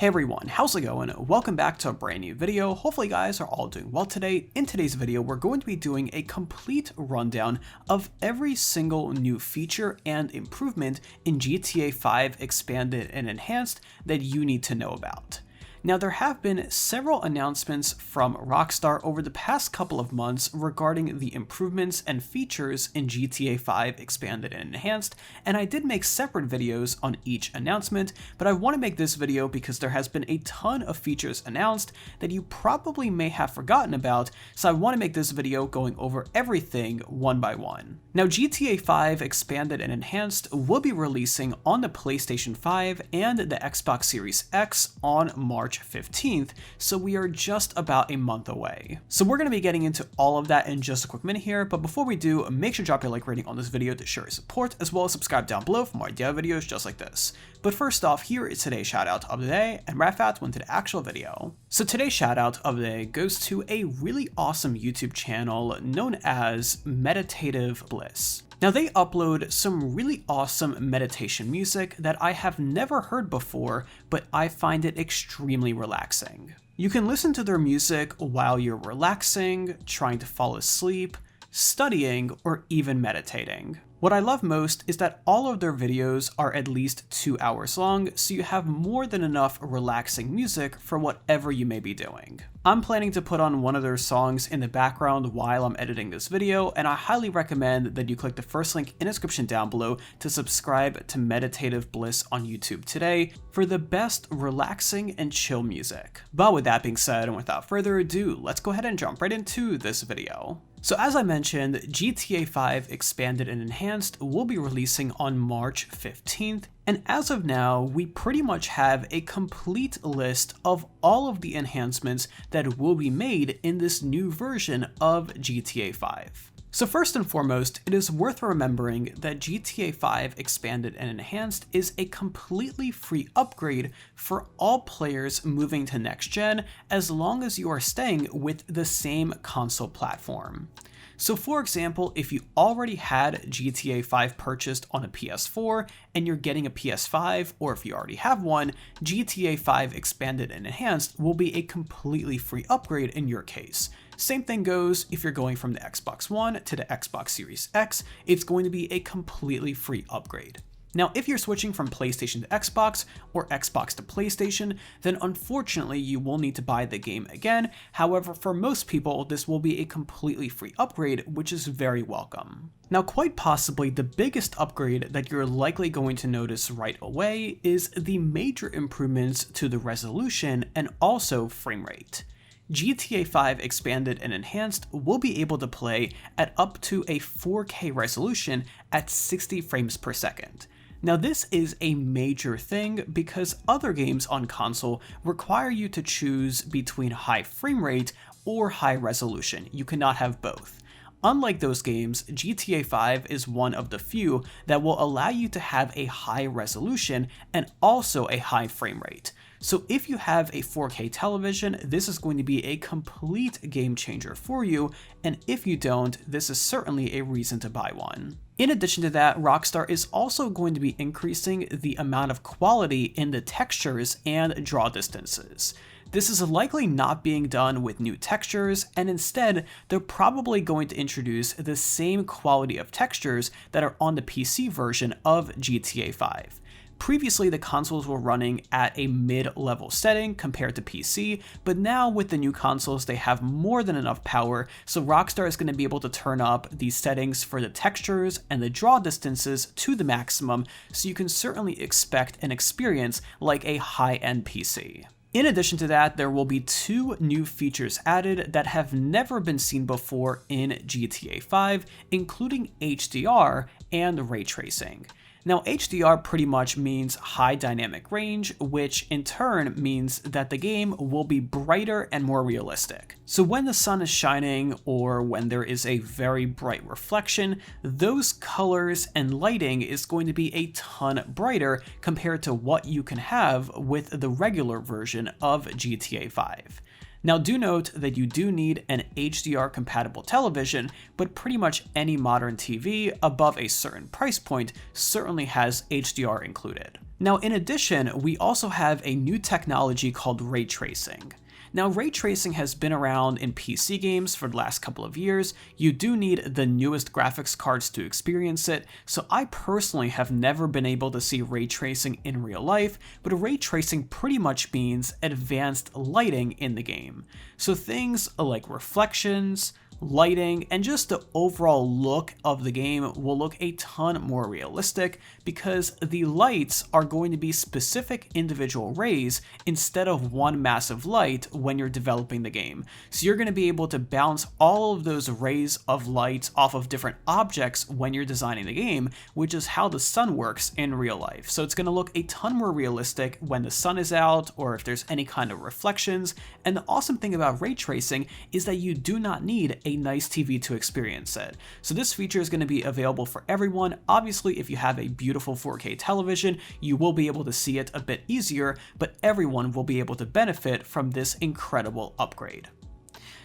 Hey everyone, how's it going? Welcome back to a brand new video. Hopefully you guys are all doing well today. In today's video, we're going to be doing a complete rundown of every single new feature and improvement in GTA 5 Expanded and Enhanced that you need to know about. Now, there have been several announcements from Rockstar over the past couple of months regarding the improvements and features in GTA 5 Expanded and Enhanced, and I did make separate videos on each announcement, but I want to make this video because there has been a ton of features announced that you probably may have forgotten about, so I want to make this video going over everything one by one. Now, GTA 5 Expanded and Enhanced will be releasing on the PlayStation 5 and the Xbox Series X on March 15th, so we are just about a month away. So we're going to be getting into all of that in just a quick minute here, but before we do, make sure to drop your like rating on this video to show your support, as well as subscribe down below for more dev videos just like this. But first off, here is today's shoutout of the day, and right fast went to the actual video. So today's shoutout of the day goes to a really awesome YouTube channel known as Meditative Bliss. Now, they upload some really awesome meditation music that I have never heard before, but I find it extremely relaxing. You can listen to their music while you're relaxing, trying to fall asleep, studying, or even meditating. What I love most is that all of their videos are at least 2 hours long, so you have more than enough relaxing music for whatever you may be doing. I'm planning to put on one of their songs in the background while I'm editing this video, and I highly recommend that you click the first link in the description down below to subscribe to Meditative Bliss on YouTube today for the best relaxing and chill music. But with that being said, and without further ado, let's go ahead and jump right into this video. So as I mentioned, GTA 5 Expanded and Enhanced will be releasing on March 15th, and as of now, we pretty much have a complete list of all of the enhancements that will be made in this new version of GTA 5. So first and foremost, it is worth remembering that GTA 5 Expanded and Enhanced is a completely free upgrade for all players moving to next gen, as long as you are staying with the same console platform. So for example, if you already had GTA 5 purchased on a PS4 and you're getting a PS5, or if you already have one, GTA 5 Expanded and Enhanced will be a completely free upgrade in your case. Same thing goes if you're going from the Xbox One to the Xbox Series X, it's going to be a completely free upgrade. Now, if you're switching from PlayStation to Xbox or Xbox to PlayStation, then unfortunately you will need to buy the game again. However, for most people, this will be a completely free upgrade, which is very welcome. Now, quite possibly the biggest upgrade that you're likely going to notice right away is the major improvements to the resolution and also frame rate. GTA 5 Expanded and Enhanced will be able to play at up to a 4K resolution at 60 frames per second. Now, this is a major thing because other games on console require you to choose between high frame rate or high resolution. You cannot have both. Unlike those games, GTA 5 is one of the few that will allow you to have a high resolution and also a high frame rate. So if you have a 4K television, this is going to be a complete game changer for you, and if you don't, this is certainly a reason to buy one. In addition to that, Rockstar is also going to be increasing the amount of quality in the textures and draw distances. This is likely not being done with new textures, and instead, they're probably going to introduce the same quality of textures that are on the PC version of GTA 5. Previously, the consoles were running at a mid-level setting compared to PC, but now with the new consoles, they have more than enough power, so Rockstar is going to be able to turn up these settings for the textures and the draw distances to the maximum, so you can certainly expect an experience like a high-end PC. In addition to that, there will be 2 new features added that have never been seen before in GTA 5, including HDR and ray tracing. Now, HDR pretty much means high dynamic range, which in turn means that the game will be brighter and more realistic. So when the sun is shining or when there is a very bright reflection, those colors and lighting is going to be a ton brighter compared to what you can have with the regular version of GTA 5. Now, do note that you do need an HDR compatible television, but pretty much any modern TV above a certain price point certainly has HDR included. Now, in addition, we also have a new technology called ray tracing. Now, ray tracing has been around in PC games for the last couple of years. You do need the newest graphics cards to experience it, so I personally have never been able to see ray tracing in real life, but ray tracing pretty much means advanced lighting in the game. So things like reflections, lighting, and just the overall look of the game will look a ton more realistic because the lights are going to be specific individual rays instead of one massive light when you're developing the game. So you're going to be able to bounce all of those rays of light off of different objects when you're designing the game, which is how the sun works in real life. So it's going to look a ton more realistic when the sun is out or if there's any kind of reflections. And the awesome thing about ray tracing is that you do not need a nice TV to experience it. So this feature is going to be available for everyone. Obviously, if you have a beautiful 4K television, you will be able to see it a bit easier, but everyone will be able to benefit from this incredible upgrade.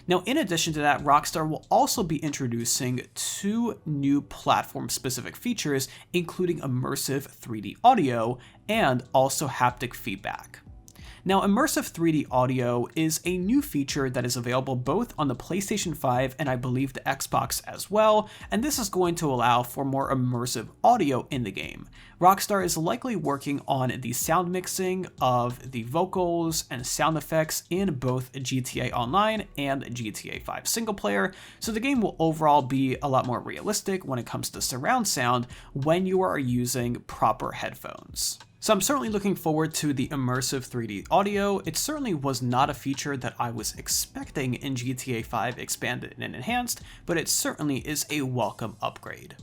Now, in addition to that, Rockstar will also be introducing 2 new platform-specific features, including immersive 3D audio and also haptic feedback. Now, immersive 3D audio is a new feature that is available both on the PlayStation 5 and I believe the Xbox as well, and this is going to allow for more immersive audio in the game. Rockstar is likely working on the sound mixing of the vocals and sound effects in both GTA Online and GTA 5 single player, so the game will overall be a lot more realistic when it comes to surround sound when you are using proper headphones. So I'm certainly looking forward to the immersive 3D audio. It certainly was not a feature that I was expecting in GTA 5 Expanded and Enhanced, but it certainly is a welcome upgrade.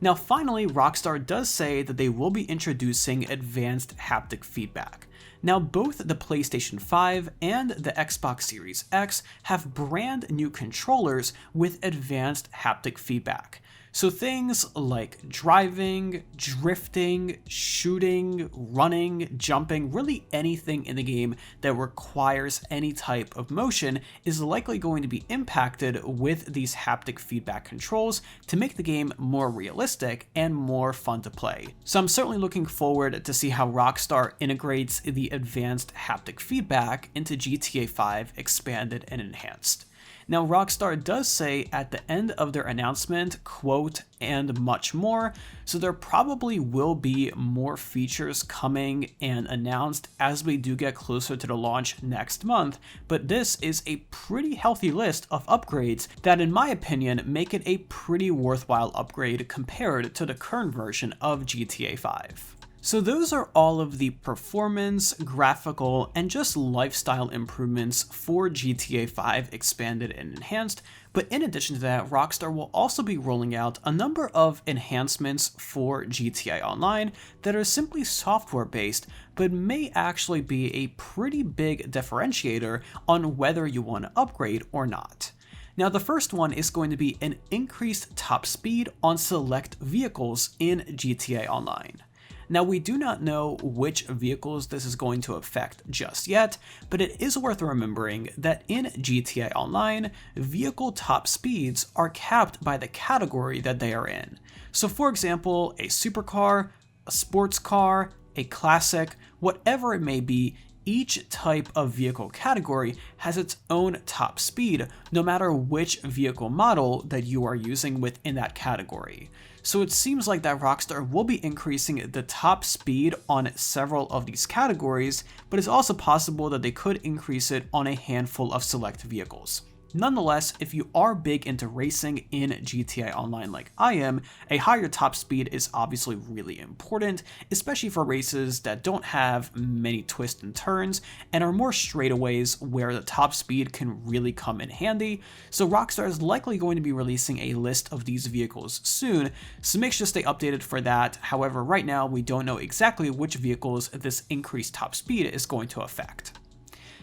Now finally, Rockstar does say that they will be introducing advanced haptic feedback. Now both the PlayStation 5 and the Xbox Series X have brand new controllers with advanced haptic feedback. So things like driving, drifting, shooting, running, jumping, really anything in the game that requires any type of motion is likely going to be impacted with these haptic feedback controls to make the game more realistic and more fun to play. So I'm certainly looking forward to see how Rockstar integrates the advanced haptic feedback into GTA 5 Expanded and Enhanced. Now, Rockstar does say at the end of their announcement, quote, "and much more," so there probably will be more features coming and announced as we do get closer to the launch next month, but this is a pretty healthy list of upgrades that, in my opinion, make it a pretty worthwhile upgrade compared to the current version of GTA 5. So those are all of the performance, graphical, and just lifestyle improvements for GTA 5 Expanded and Enhanced, but in addition to that, Rockstar will also be rolling out a number of enhancements for GTA Online that are simply software-based, but may actually be a pretty big differentiator on whether you want to upgrade or not. Now, the first one is going to be an increased top speed on select vehicles in GTA Online. Now, we do not know which vehicles this is going to affect just yet, but it is worth remembering that in GTA Online, vehicle top speeds are capped by the category that they are in. So for example, a supercar, a sports car, a classic, whatever it may be, each type of vehicle category has its own top speed, no matter which vehicle model that you are using within that category. So it seems like that Rockstar will be increasing the top speed on several of these categories, but it's also possible that they could increase it on a handful of select vehicles. Nonetheless, if you are big into racing in GTA Online like I am, a higher top speed is obviously really important, especially for races that don't have many twists and turns and are more straightaways where the top speed can really come in handy. So Rockstar is likely going to be releasing a list of these vehicles soon, so make sure to stay updated for that. However, right now we don't know exactly which vehicles this increased top speed is going to affect.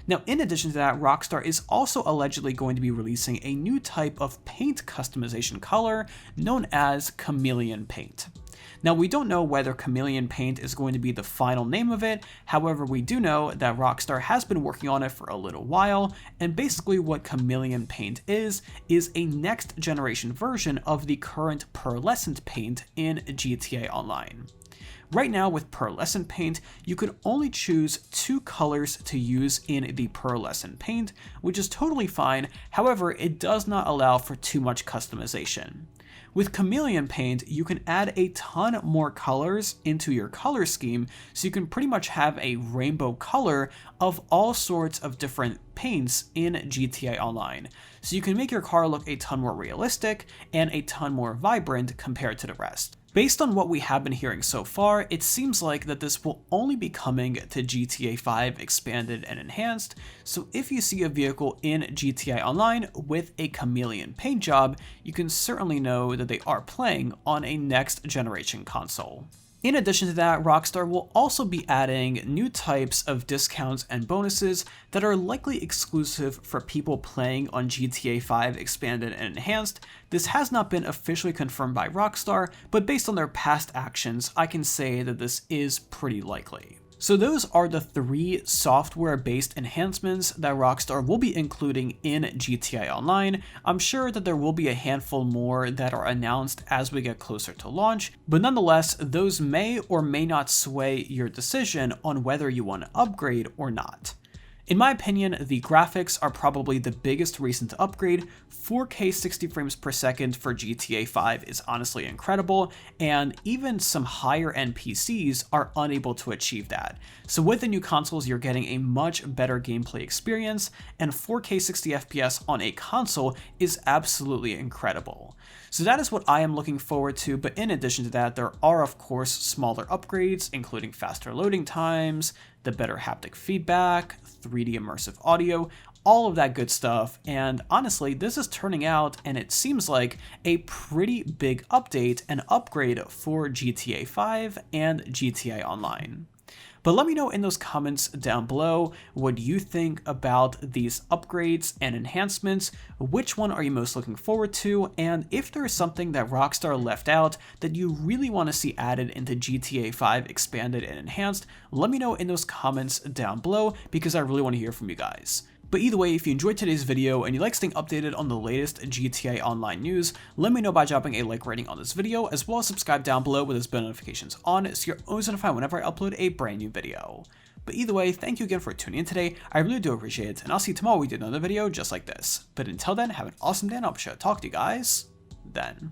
Now, in addition to that, Rockstar is also allegedly going to be releasing a new type of paint customization color known as chameleon paint. Now, we don't know whether chameleon paint is going to be the final name of it, however, we do know that Rockstar has been working on it for a little while, and basically what chameleon paint is a next generation version of the current pearlescent paint in GTA Online. Right now with pearlescent paint, you can only choose 2 colors to use in the pearlescent paint, which is totally fine. However, it does not allow for too much customization. With chameleon paint, you can add a ton more colors into your color scheme, so you can pretty much have a rainbow color of all sorts of different paints in GTA Online. So you can make your car look a ton more realistic and a ton more vibrant compared to the rest. Based on what we have been hearing so far, it seems like that this will only be coming to GTA 5 Expanded and Enhanced, so if you see a vehicle in GTA Online with a chameleon paint job, you can certainly know that they are playing on a next generation console. In addition to that, Rockstar will also be adding new types of discounts and bonuses that are likely exclusive for people playing on GTA 5 Expanded and Enhanced. This has not been officially confirmed by Rockstar, but based on their past actions, I can say that this is pretty likely. So those are the 3 software-based enhancements that Rockstar will be including in GTA Online. I'm sure that there will be a handful more that are announced as we get closer to launch, but nonetheless, those may or may not sway your decision on whether you want to upgrade or not. In my opinion, the graphics are probably the biggest reason to upgrade. 4K 60 frames per second for GTA 5 is honestly incredible, and even some higher end PCs are unable to achieve that. So with the new consoles, you're getting a much better gameplay experience, and 4K 60 FPS on a console is absolutely incredible. So that is what I am looking forward to, but in addition to that, there are of course smaller upgrades, including faster loading times, the better haptic feedback, 3D immersive audio, all of that good stuff, and honestly, this is turning out, and it seems like, a pretty big update and upgrade for GTA 5 and GTA Online. But let me know in those comments down below what you think about these upgrades and enhancements, which one are you most looking forward to, and if there is something that Rockstar left out that you really want to see added into GTA 5 Expanded and Enhanced, let me know in those comments down below because I really want to hear from you guys. But either way, if you enjoyed today's video and you like staying updated on the latest GTA Online news, let me know by dropping a like rating on this video, as well as subscribe down below with those bell notifications on so you're always notified whenever I upload a brand new video. But either way, thank you again for tuning in today, I really do appreciate it, and I'll see you tomorrow with another video just like this. But until then, have an awesome day and I'll be sure to talk to you guys then.